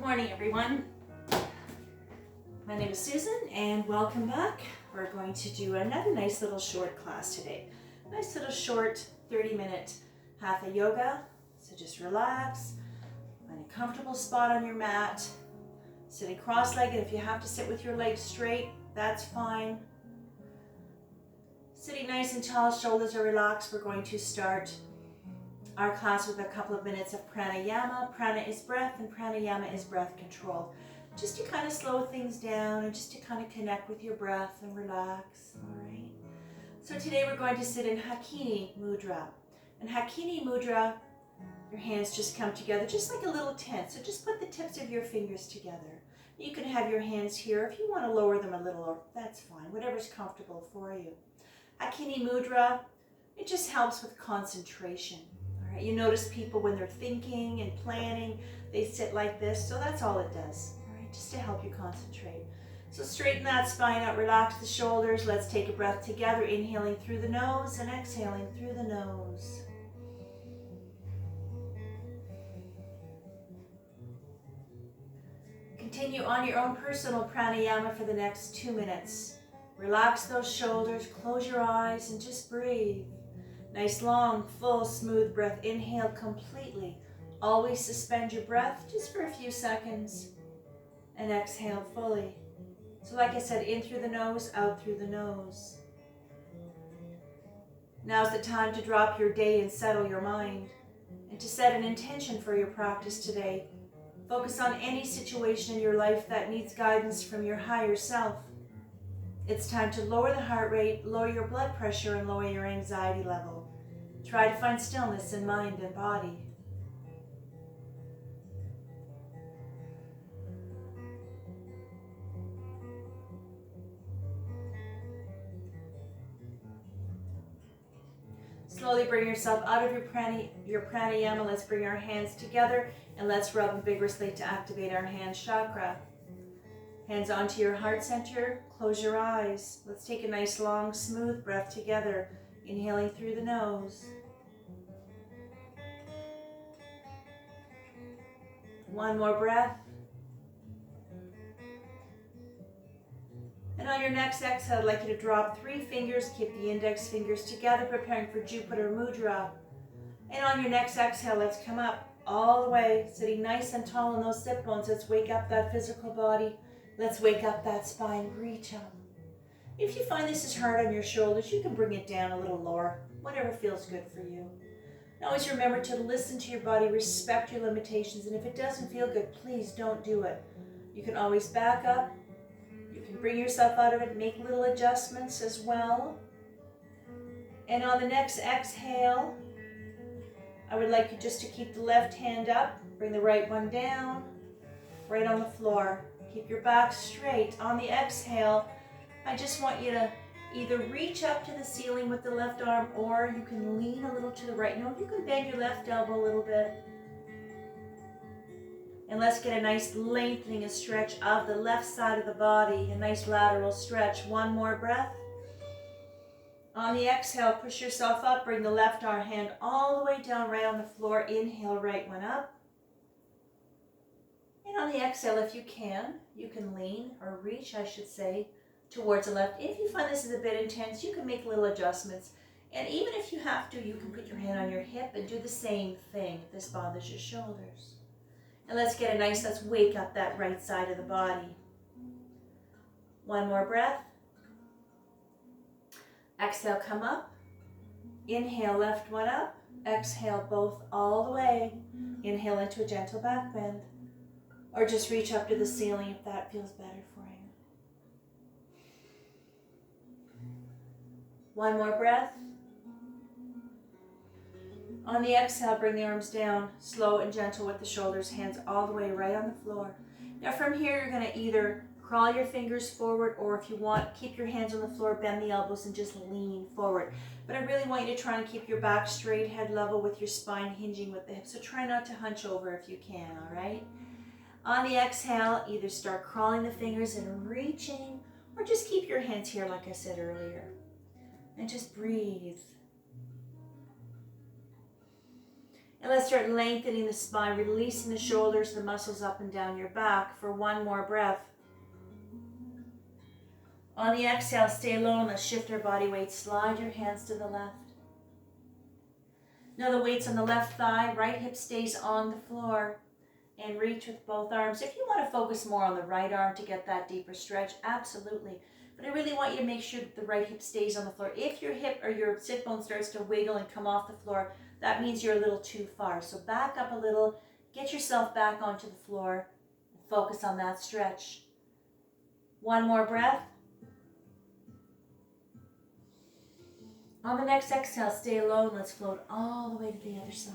morning, everyone. My name is Susan and welcome back. We're going to do another nice little short class today. Nice little short 30-minute hatha yoga. So just relax, find a comfortable spot on your mat, sitting cross-legged. If you have to sit with your legs straight, that's fine. Sitting nice and tall, shoulders are relaxed. We're going to start our class with a couple of minutes of pranayama. Prana is breath and pranayama is breath control. Just to kind of slow things down and just to kind of connect with your breath and relax, all right? So today we're going to sit in Hakini Mudra. In Hakini Mudra, your hands just come together just like a little tent. So just put the tips of your fingers together. You can have your hands here. If you want to lower them a little, that's fine. Whatever's comfortable for you. Hakini Mudra, it just helps with concentration. All right? You notice people when they're thinking and planning, they sit like this. So that's all it does. Just to help you concentrate. So straighten that spine out, relax the shoulders. Let's take a breath together, inhaling through the nose and exhaling through the nose. Continue on your own personal pranayama for the next 2 minutes. Relax those shoulders, close your eyes, and just breathe. Nice, long, full, smooth breath. Inhale completely. Always suspend your breath just for a few seconds. And exhale fully. So like I said, in through the nose, out through the nose. Now's the time to drop your day and settle your mind, and to set an intention for your practice today. Focus on any situation in your life that needs guidance from your higher self. It's time to lower the heart rate, lower your blood pressure, and lower your anxiety level. Try to find stillness in mind and body. Slowly bring yourself out of your pranayama. Let's bring our hands together and let's rub them vigorously to activate our hand chakra. Hands onto your heart center. Close your eyes. Let's take a nice long smooth breath together. Inhaling through the nose. One more breath. And on your next exhale, I'd like you to drop 3 fingers, keep the index fingers together, preparing for Jupiter Mudra. And on your next exhale, let's come up all the way, sitting nice and tall on those sit bones. Let's wake up that physical body. Let's wake up that spine, reach up. If you find this is hard on your shoulders, you can bring it down a little lower, whatever feels good for you. And always remember to listen to your body, respect your limitations, and if it doesn't feel good, please don't do it. You can always back up. Bring yourself out of it, make little adjustments as well. And on the next exhale, I would like you just to keep the left hand up, bring the right one down, right on the floor. Keep your back straight. On the exhale, I just want you to either reach up to the ceiling with the left arm, or you can lean a little to the right. No, you can bend your left elbow a little bit. And let's get a nice lengthening, a stretch of the left side of the body, a nice lateral stretch. One more breath. On the exhale, push yourself up, bring the left arm hand all the way down, right on the floor. Inhale, right one up. And on the exhale, if you can lean, or reach, I should say, towards the left. If you find this is a bit intense, you can make little adjustments. And even if you have to, you can put your hand on your hip and do the same thing if this bothers your shoulders. And let's get a nice, let's wake up that right side of the body. One more breath. Exhale, come up. Inhale, left one up. Exhale, both all the way. Inhale into a gentle back bend. Or just reach up to the ceiling if that feels better for you. One more breath. On the exhale, bring the arms down, slow and gentle with the shoulders, hands all the way right on the floor. Now from here, you're going to either crawl your fingers forward, or if you want, keep your hands on the floor, bend the elbows, and just lean forward. But I really want you to try and keep your back straight, head level with your spine hinging with the hips. So try not to hunch over if you can, all right? On the exhale, either start crawling the fingers and reaching, or just keep your hands here like I said earlier. And just breathe. And let's start lengthening the spine, releasing the shoulders, the muscles up and down your back for one more breath. On the exhale, stay low and let's shift our body weight. Slide your hands to the left. Now the weight's on the left thigh, right hip stays on the floor. And reach with both arms. If you want to focus more on the right arm to get that deeper stretch, absolutely. But I really want you to make sure that the right hip stays on the floor. If your hip or your sit bone starts to wiggle and come off the floor, that means you're a little too far. So back up a little, get yourself back onto the floor, and focus on that stretch. One more breath. On the next exhale, stay low and let's float all the way to the other side.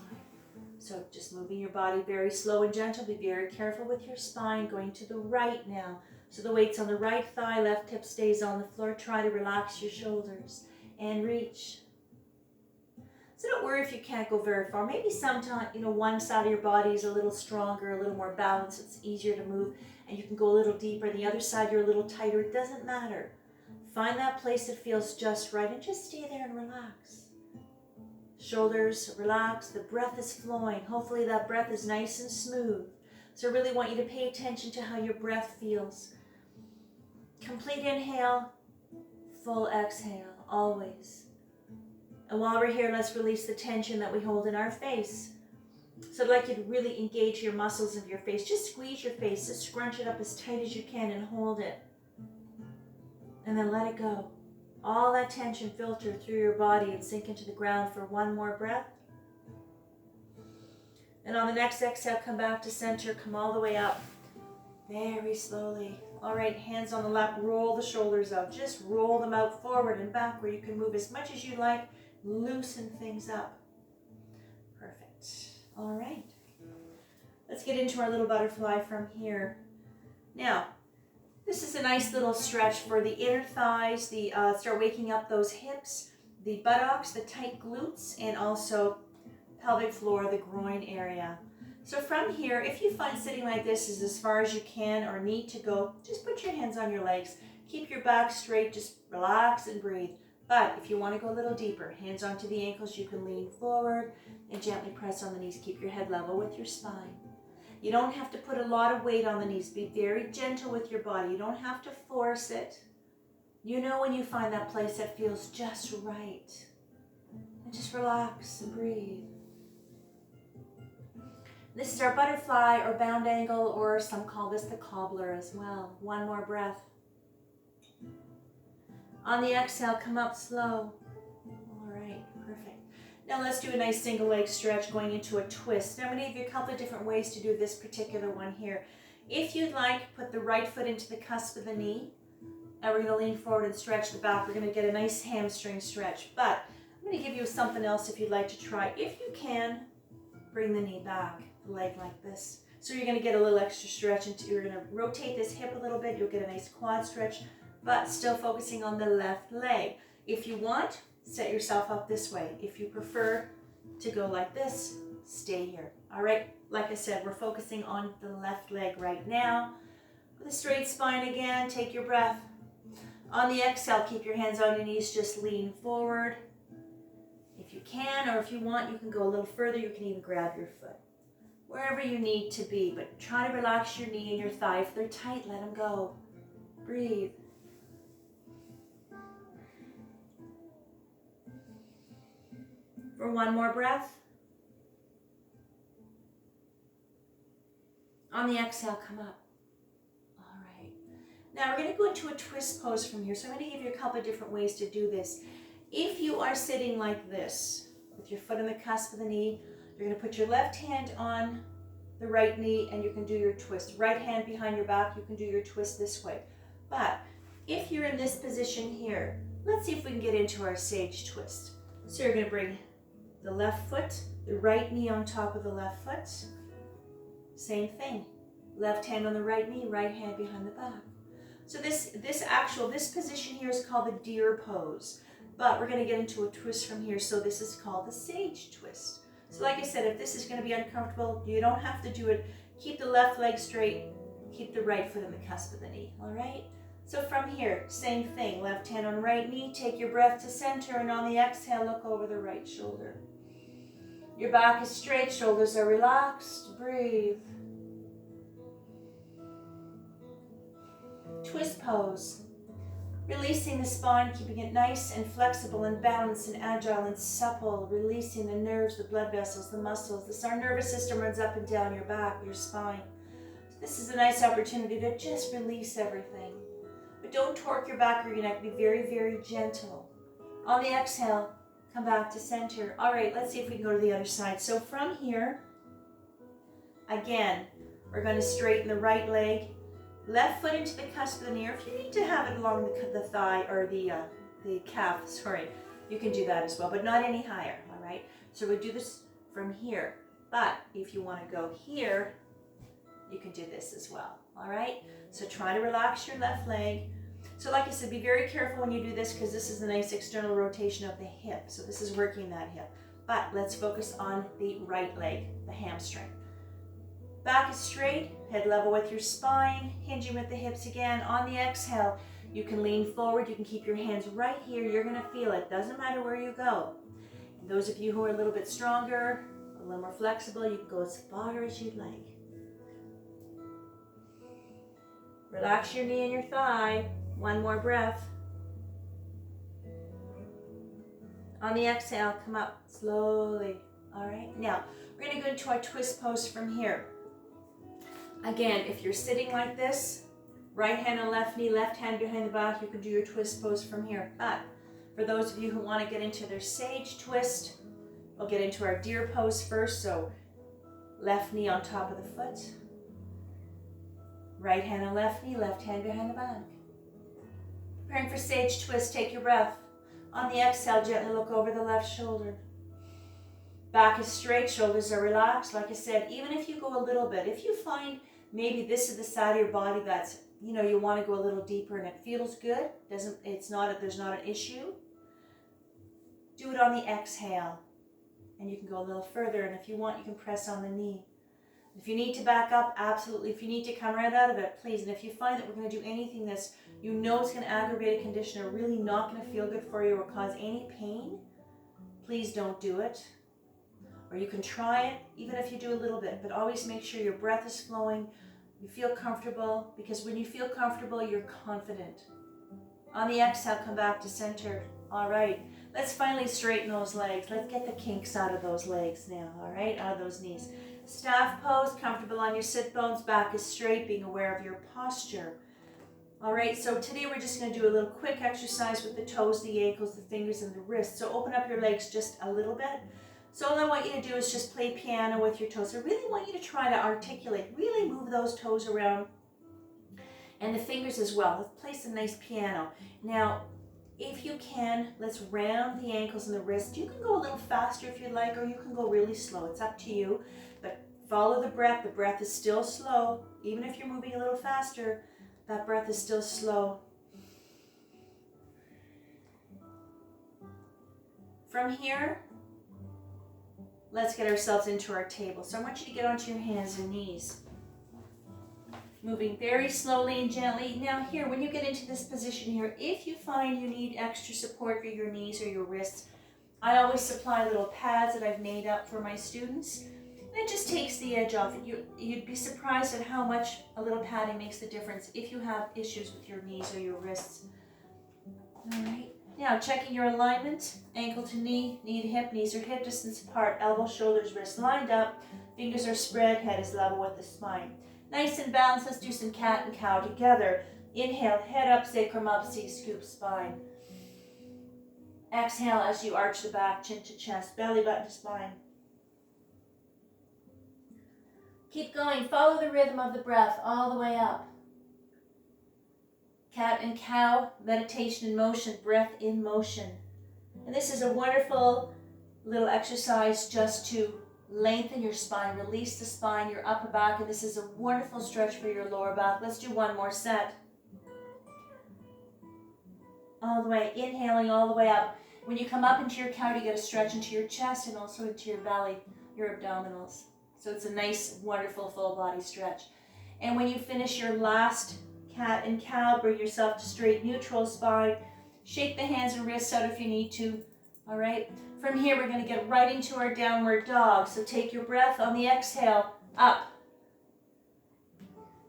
So just moving your body very slow and gentle. Be very careful with your spine. Going to the right now. So the weight's on the right thigh, left hip stays on the floor. Try to relax your shoulders and reach. So don't worry if you can't go very far. Maybe sometimes, one side of your body is a little stronger, a little more balanced. It's easier to move and you can go a little deeper. The other side, you're a little tighter. It doesn't matter. Find that place that feels just right and just stay there and relax. Shoulders relax, the breath is flowing. Hopefully that breath is nice and smooth. So I really want you to pay attention to how your breath feels. Complete inhale, full exhale, always. And while we're here, let's release the tension that we hold in our face. So I'd like you to really engage your muscles of your face. Just squeeze your face, just scrunch it up as tight as you can and hold it. And then let it go. All that tension filter through your body and sink into the ground for one more breath. And on the next exhale, come back to center, come all the way up. Very slowly. All right, hands on the lap, roll the shoulders out. Just roll them out forward and back where you can move as much as you like. Loosen things up. Perfect. All right. Let's get into our little butterfly from here. Now, this is a nice little stretch for the inner thighs, start waking up those hips, the buttocks, the tight glutes, and also pelvic floor, the groin area. So from here, if you find sitting like this is as far as you can or need to go, just put your hands on your legs. Keep your back straight, just relax and breathe. But if you want to go a little deeper, hands onto the ankles, you can lean forward and gently press on the knees. Keep your head level with your spine. You don't have to put a lot of weight on the knees. Be very gentle with your body. You don't have to force it. You know when you find that place that feels just right. And just relax and breathe. This is our butterfly or bound angle, or some call this the cobbler as well. One more breath. On the exhale, come up slow. All right, perfect. Now let's do a nice single leg stretch going into a twist. Now I'm going to give you a couple of different ways to do this particular one here. If you'd like, put the right foot into the cusp of the knee. And we're going to lean forward and stretch the back. We're going to get a nice hamstring stretch. But I'm going to give you something else if you'd like to try. If you can, bring the knee back, the leg like this. So you're going to get a little extra stretch. You're going to rotate this hip a little bit. You'll get a nice quad stretch, but still focusing on the left leg. If you want, set yourself up this way. If you prefer to go like this, stay here. All right, like I said, we're focusing on the left leg right now. With a straight spine again, take your breath. On the exhale, keep your hands on your knees, just lean forward. If you can, or if you want, you can go a little further. You can even grab your foot. Wherever you need to be, but try to relax your knee and your thigh. If they're tight, let them go. Breathe. For one more breath. On the exhale, come up. All right. Now we're going to go into a twist pose from here. So I'm going to give you a couple of different ways to do this. If you are sitting like this, with your foot on the cusp of the knee, you're going to put your left hand on the right knee and you can do your twist. Right hand behind your back, you can do your twist this way. But if you're in this position here, let's see if we can get into our sage twist. So you're going to bring the left foot, the right knee on top of the left foot. Same thing. Left hand on the right knee, right hand behind the back. So this position here is called the deer pose. But we're going to get into a twist from here. So this is called the sage twist. So like I said, if this is going to be uncomfortable, you don't have to do it. Keep the left leg straight. Keep the right foot on the cusp of the knee. All right? So from here, same thing. Left hand on right knee. Take your breath to center. And on the exhale, look over the right shoulder. Your back is straight, shoulders are relaxed. Breathe. Twist pose. Releasing the spine, keeping it nice and flexible and balanced and agile and supple. Releasing the nerves, the blood vessels, the muscles. Our nervous system runs up and down your back, your spine. So this is a nice opportunity to just release everything. But don't torque your back or your neck. Be very, very gentle. On the exhale, come back to center. All right, let's see if we can go to the other side. So from here, again, we're going to straighten the right leg. Left foot into the cusp of the knee, or if you need to have it along the thigh or the calf, sorry, you can do that as well, but not any higher, all right? So we do this from here, but if you want to go here, you can do this as well, all right? So try to relax your left leg. So like I said, be very careful when you do this because this is a nice external rotation of the hip. So this is working that hip. But let's focus on the right leg, the hamstring. Back is straight, head level with your spine, hinging with the hips again. On the exhale, you can lean forward. You can keep your hands right here. You're going to feel it. Doesn't matter where you go. And those of you who are a little bit stronger, a little more flexible, you can go as far as you'd like. Relax your knee and your thigh. One more breath. On the exhale, come up slowly. All right, now we're going to go into our twist pose from here. Again, if you're sitting like this, right hand on left knee, left hand behind the back, you can do your twist pose from here. But for those of you who want to get into their sage twist, we'll get into our deer pose first. So left knee on top of the foot, right hand on left knee, left hand behind the back. Preparing for sage twist, take your breath. On the exhale, gently look over the left shoulder. Back is straight, shoulders are relaxed. Like I said, even if you go a little bit, if you find maybe this is the side of your body that's, you want to go a little deeper and it feels good, there's not an issue, do it on the exhale. And you can go a little further, and if you want, you can press on the knee. If you need to back up, absolutely. If you need to come right out of it, please. And if you find that we're going to do anything that's, it's going to aggravate a condition or really not going to feel good for you or cause any pain, please don't do it. Or you can try it, even if you do a little bit, but always make sure your breath is flowing, you feel comfortable, because when you feel comfortable, you're confident. On the exhale, come back to center. All right, let's finally straighten those legs. Let's get the kinks out of those legs now, all right, out of those knees. Staff pose, comfortable on your sit bones, back is straight, being aware of your posture. All right, so today we're just going to do a little quick exercise with the toes, the ankles, the fingers, and the wrists. So open up your legs just a little bit. So all I want you to do is just play piano with your toes. I really want you to try to articulate, really move those toes around and the fingers as well. Let's play some nice piano. Now, if you can, let's round the ankles and the wrists. You can go a little faster if you'd like, or you can go really slow. It's up to you, but follow the breath. The breath is still slow. Even if you're moving a little faster, that breath is still slow. From here, let's get ourselves into our table. So I want you to get onto your hands and knees. Moving very slowly and gently. Now here, when you get into this position here, if you find you need extra support for your knees or your wrists, I always supply little pads that I've made up for my students. And it just takes the edge off. You'd be surprised at how much a little padding makes the difference if you have issues with your knees or your wrists. All right. Now, checking your alignment, ankle to knee, knee to hip, knees are hip distance apart, elbows, shoulders, wrists lined up, fingers are spread, head is level with the spine. Nice and balanced, let's do some cat and cow together. Inhale, head up, sacrum up, C, scoop spine. Exhale as you arch the back, chin to chest, belly button to spine. Keep going, follow the rhythm of the breath all the way up. Cat and cow, meditation in motion, breath in motion. And this is a wonderful little exercise just to lengthen your spine, release the spine, your upper back, and this is a wonderful stretch for your lower back. Let's do one more set. All the way, inhaling all the way up. When you come up into your cow, you get a stretch into your chest and also into your belly, your abdominals. So it's a nice, wonderful full body stretch. And when you finish your last cat and cow, bring yourself to straight neutral spine. Shake the hands and wrists out if you need to. All right, from here we're going to get right into our downward dog. So take your breath on the exhale, up.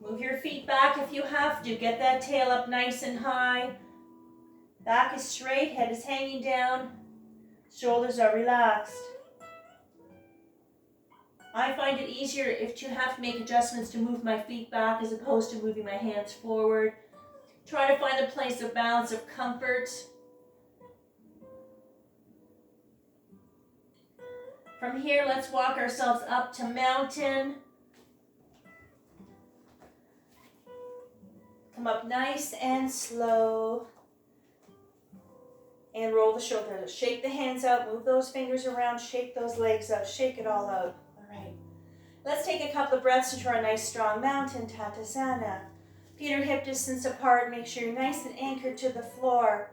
Move your feet back if you have to. Get that tail up nice and high. Back is straight, head is hanging down, shoulders are relaxed. I find it easier if you have to make adjustments to move my feet back as opposed to moving my hands forward. Try to find a place of balance, of comfort. From here, let's walk ourselves up to mountain. Come up nice and slow. And roll the shoulders. Shake the hands out, move those fingers around, shake those legs out, shake it all out. All right. Let's take a couple of breaths into our nice strong mountain, Tadasana. Feet are hip distance apart. Make sure you're nice and anchored to the floor.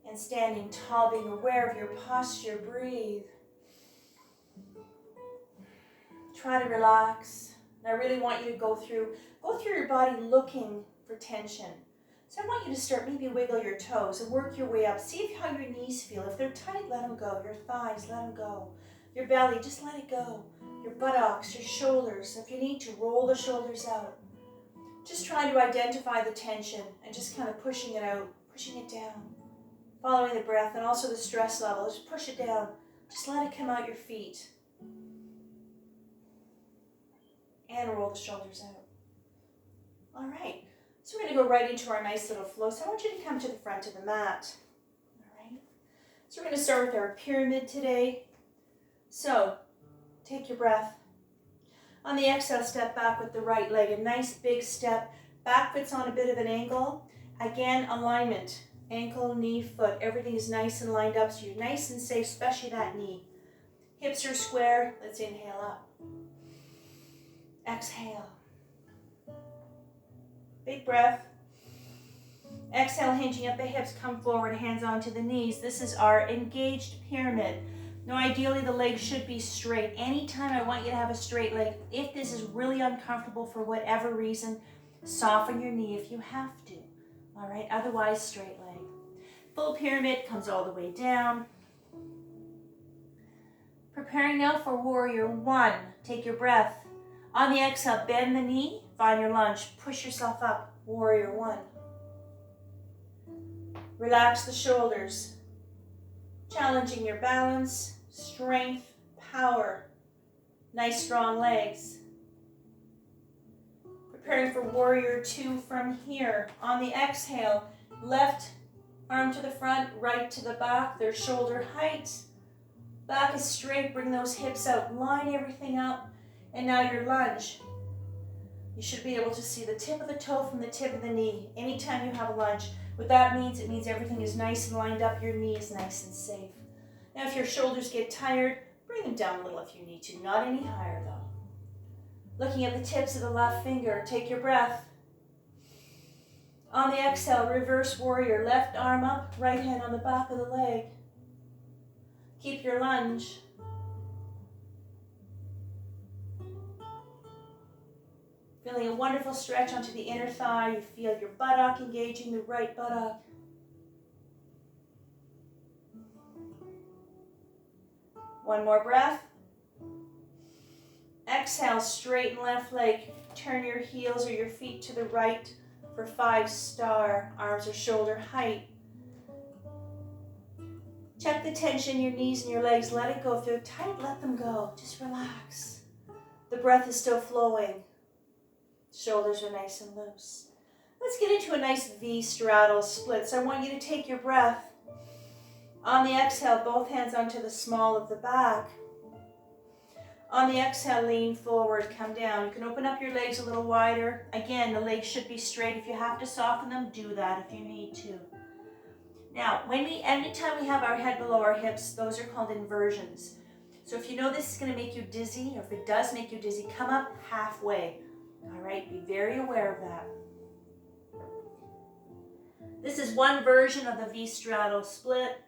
And standing tall, being aware of your posture. Breathe. Try to relax. And I really want you to go through your body looking for tension. So I want you to start, maybe wiggle your toes and work your way up. See how your knees feel. If they're tight, let them go. Your thighs, let them go. Your belly, just let it go. Your buttocks, your shoulders. If you need to, roll the shoulders out. Just trying to identify the tension and just kind of pushing it out, pushing it down. Following the breath and also the stress level. Just push it down. Just let it come out your feet. And roll the shoulders out. All right. So we're going to go right into our nice little flow. So I want you to come to the front of the mat. All right. So we're going to start with our pyramid today. So take your breath. On the exhale, step back with the right leg. A nice big step. Back foot's on a bit of an angle. Again, alignment. Ankle, knee, foot. Everything is nice and lined up so you're nice and safe, especially that knee. Hips are square. Let's inhale up. Exhale. Big breath. Exhale, hinging at the hips, come forward, hands onto the knees. This is our engaged pyramid. Now, ideally, the legs should be straight. Anytime I want you to have a straight leg, if this is really uncomfortable for whatever reason, soften your knee if you have to. All right, otherwise, straight leg. Full pyramid comes all the way down. Preparing now for warrior one. Take your breath. On the exhale, bend the knee. Find your lunge. Push yourself up. Warrior one. Relax the shoulders. Challenging your balance, strength, power. Nice strong legs. Preparing for warrior two from here. On the exhale, left arm to the front, right to the back. They're shoulder height. Back is straight. Bring those hips out. Line everything up. And now your lunge. You should be able to see the tip of the toe from the tip of the knee anytime you have a lunge. What that means, it means everything is nice and lined up, your knee is nice and safe. Now if your shoulders get tired, bring them down a little if you need to, not any higher though. Looking at the tips of the left finger, take your breath. On the exhale, reverse warrior, left arm up, right hand on the back of the leg. Keep your lunge. Feeling a wonderful stretch onto the inner thigh. You feel your buttock engaging the right buttock. One more breath. Exhale, straighten left leg. Turn your heels or your feet to the right for 5-star. Arms or shoulder height. Check the tension in your knees and your legs. Let it go. If they're tight, let them go. Just relax. The breath is still flowing. Shoulders are nice and loose. Let's get into a nice V straddle split. So I want you to take your breath. On the exhale, both hands onto the small of the back. On the exhale, lean forward, come down. You can open up your legs a little wider. Again, the legs should be straight. If you have to soften them, do that if you need to. Now, anytime we have our head below our hips, those are called inversions. So if you know this is going to make you dizzy, or if it does make you dizzy, come up halfway. All right, be very aware of that. This is one version of the V straddle split.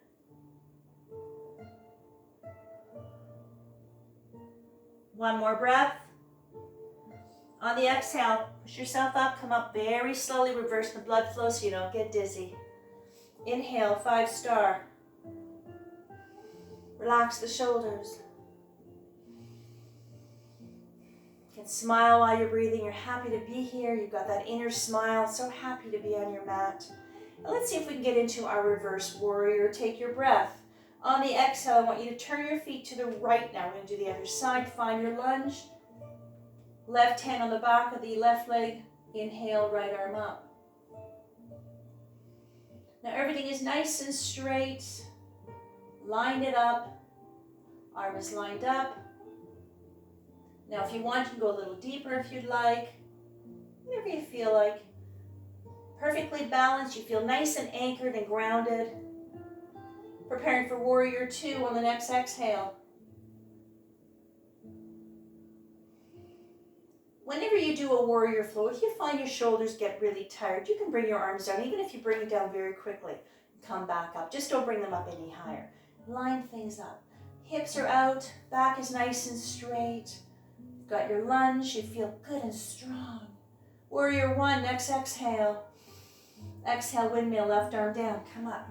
One more breath. On the exhale, push yourself up, come up very slowly, reverse the blood flow so you don't get dizzy. Inhale, 5-star. Relax the shoulders. You can smile while you're breathing. You're happy to be here. You've got that inner smile. So happy to be on your mat. And let's see if we can get into our reverse warrior. Take your breath. On the exhale, I want you to turn your feet to the right now. We're going to do the other side. Find your lunge. Left hand on the back of the left leg. Inhale, right arm up. Now everything is nice and straight. Line it up. Arm is lined up. Now if you want, you can go a little deeper if you'd like. Whatever you feel like. Perfectly balanced. You feel nice and anchored and grounded. Preparing for warrior 2 on the next exhale. Whenever you do a warrior flow, if you find your shoulders get really tired, you can bring your arms down, even if you bring it down very quickly. Come back up. Just don't bring them up any higher. Line things up. Hips are out. Back is nice and straight. You've got your lunge. You feel good and strong. Warrior 1, next exhale. Exhale, windmill, left arm down. Come up.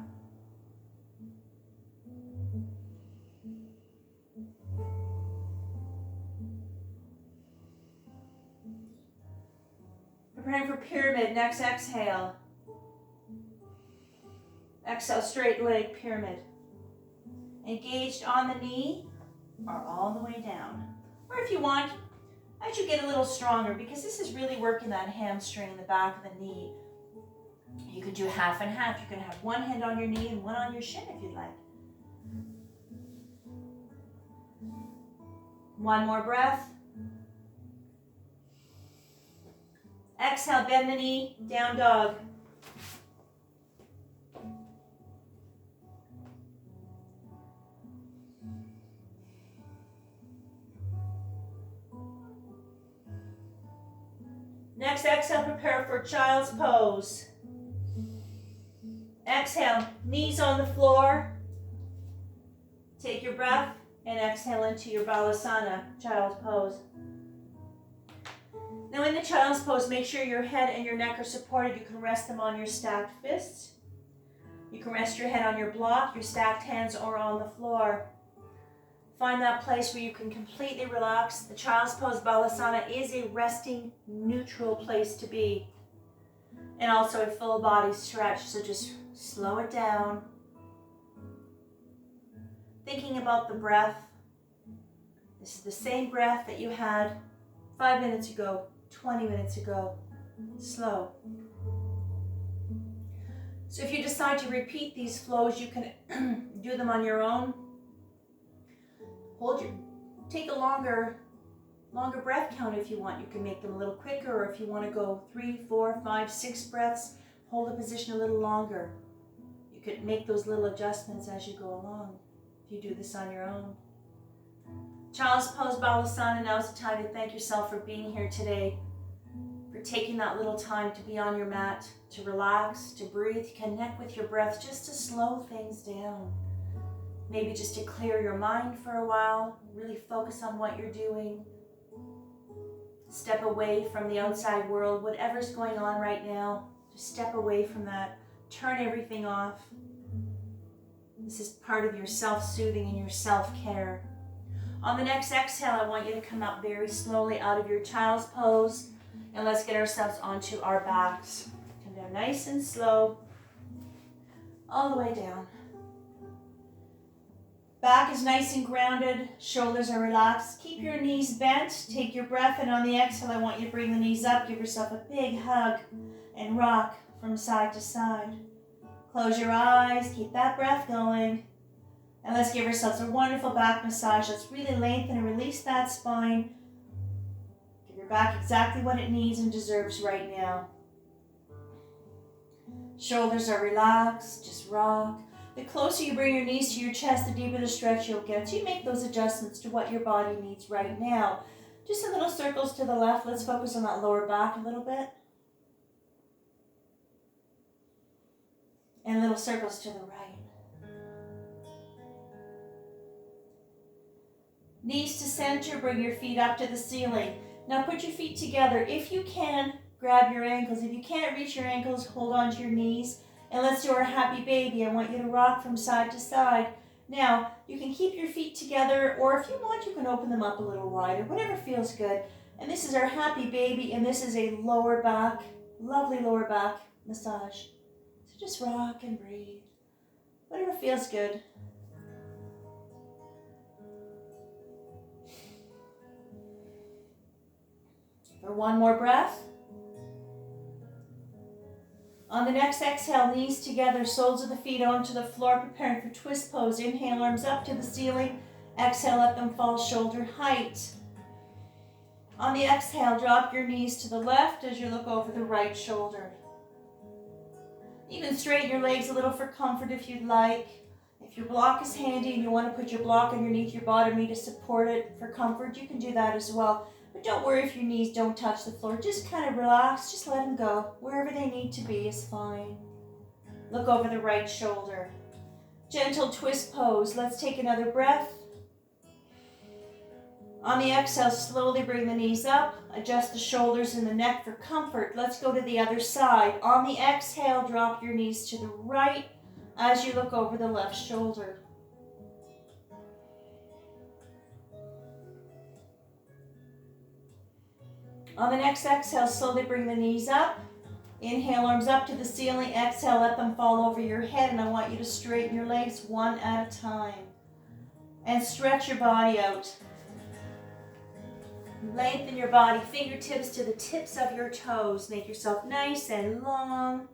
Preparing for pyramid, next exhale. Exhale, straight leg, pyramid. Engaged on the knee or all the way down. Or if you want, as you get a little stronger, because this is really working that hamstring in the back of the knee, you could do half and half. You can have one hand on your knee and one on your shin if you'd like. One more breath. Exhale, bend the knee, down dog. Next exhale, prepare for child's pose. Exhale, knees on the floor. Take your breath and exhale into your balasana, child's pose. Now in the child's pose, make sure your head and your neck are supported. You can rest them on your stacked fists. You can rest your head on your block, your stacked hands, or on the floor. Find that place where you can completely relax. The child's pose balasana is a resting, neutral place to be. And also a full body stretch, so just slow it down. Thinking about the breath. This is the same breath that you had 5 minutes ago, 20 minutes ago. Slow. So if you decide to repeat these flows, you can do them on your own. Take a longer breath count if you want. You can make them a little quicker, or if you want to go 3, 4, 5, 6 breaths, hold the position a little longer. You could make those little adjustments as you go along if you do this on your own. Child's pose balasana. Now is the time to thank yourself for being here today, for taking that little time to be on your mat, to relax, to breathe, connect with your breath, just to slow things down. Maybe just to clear your mind for a while, really focus on what you're doing. Step away from the outside world, whatever's going on right now, just step away from that. Turn everything off. This is part of your self-soothing and your self-care. On the next exhale, I want you to come up very slowly out of your child's pose, and let's get ourselves onto our backs. Come down nice and slow, all the way down. Back is nice and grounded, shoulders are relaxed. Keep your knees bent, take your breath, and on the exhale, I want you to bring the knees up. Give yourself a big hug and rock from side to side. Close your eyes, keep that breath going. And let's give ourselves a wonderful back massage. Let's really lengthen and release that spine. Give your back exactly what it needs and deserves right now. Shoulders are relaxed, just rock. The closer you bring your knees to your chest, the deeper the stretch you'll get. So you make those adjustments to what your body needs right now. Just a little circles to the left. Let's focus on that lower back a little bit. And little circles to the right. Knees to center, bring your feet up to the ceiling. Now put your feet together. If you can, grab your ankles. If you can't reach your ankles, hold on to your knees. And let's do our happy baby. I want you to rock from side to side. Now, you can keep your feet together, or if you want, you can open them up a little wider, whatever feels good. And this is our happy baby, and this is a lower back, lovely lower back massage. So just rock and breathe, whatever feels good. For one more breath. On the next exhale, knees together, soles of the feet onto the floor, preparing for twist pose. Inhale, arms up to the ceiling. Exhale, let them fall shoulder height. On the exhale, drop your knees to the left as you look over the right shoulder. You can straighten your legs a little for comfort if you'd like. If your block is handy and you want to put your block underneath your bottom knee to support it for comfort, you can do that as well. But don't worry if your knees don't touch the floor. Just kind of relax. Just let them go. Wherever they need to be is fine. Look over the right shoulder. Gentle twist pose. Let's take another breath. On the exhale, slowly bring the knees up. Adjust the shoulders and the neck for comfort. Let's go to the other side. On the exhale, drop your knees to the right as you look over the left shoulder. On the next exhale, slowly bring the knees up. Inhale, arms up to the ceiling. Exhale, let them fall over your head. And I want you to straighten your legs one at a time. And stretch your body out. Lengthen your body, fingertips to the tips of your toes. Make yourself nice and long.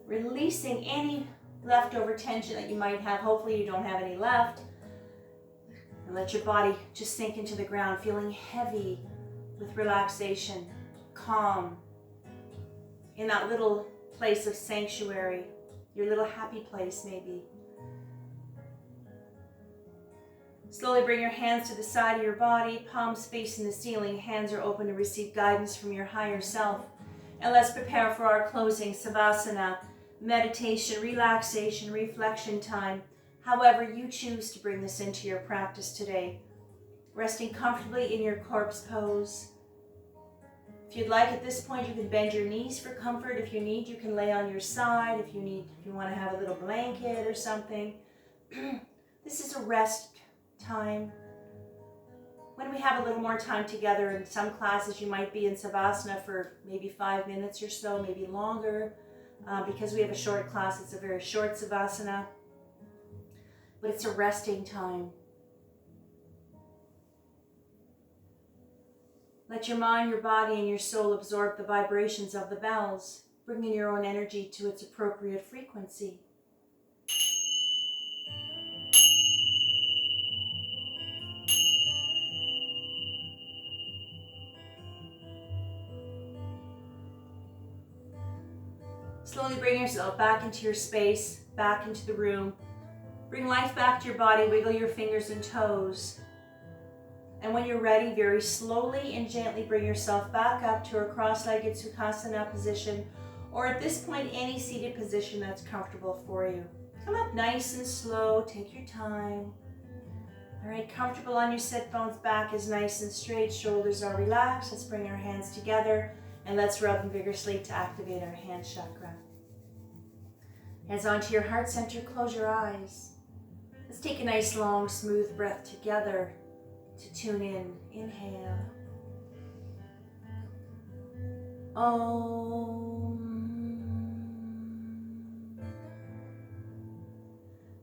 Releasing any leftover tension that you might have. Hopefully you don't have any left. And let your body just sink into the ground, feeling heavy with relaxation, calm, in that little place of sanctuary, your little happy place maybe. Slowly bring your hands to the side of your body, palms facing the ceiling, hands are open to receive guidance from your higher self. And let's prepare for our closing Savasana, meditation, relaxation, reflection time, however you choose to bring this into your practice today. Resting comfortably in your corpse pose. If you'd like at this point, you can bend your knees for comfort. If you need, you can lay on your side. If you want to have a little blanket or something. This is a rest time. When we have a little more time together, in some classes you might be in Savasana for maybe 5 minutes or so, maybe longer. Because we have a short class, it's a very short Savasana. But it's a resting time. Let your mind, your body, and your soul absorb the vibrations of the bells, bringing your own energy to its appropriate frequency. Slowly bring yourself back into your space, back into the room. Bring life back to your body, wiggle your fingers and toes. And when you're ready, very slowly and gently bring yourself back up to a cross-legged Sukhasana position, or at this point, any seated position that's comfortable for you. Come up nice and slow, take your time. All right, comfortable on your sit bones, back is nice and straight, shoulders are relaxed. Let's bring our hands together and let's rub them vigorously to activate our hand chakra. Hands onto your heart center, close your eyes. Let's take a nice long smooth breath together to tune in. Inhale. Om.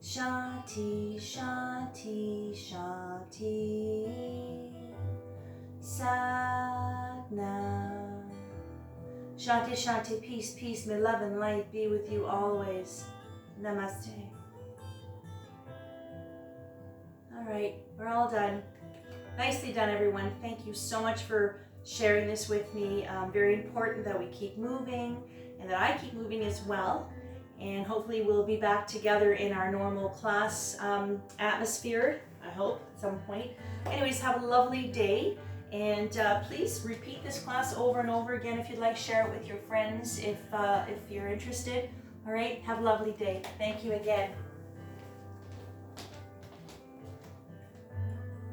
Shanti, Shanti, Shanti. Satnam. Shanti, Shanti, peace, peace, may love and light be with you always. Namaste. All right, we're all done. Nicely done, everyone. Thank you so much for sharing this with me. Very important that we keep moving and that I keep moving as well. And hopefully we'll be back together in our normal class atmosphere, I hope, at some point. Anyways, have a lovely day. And please repeat this class over and over again if you'd like. Share it with your friends if you're interested. All right, have a lovely day. Thank you again.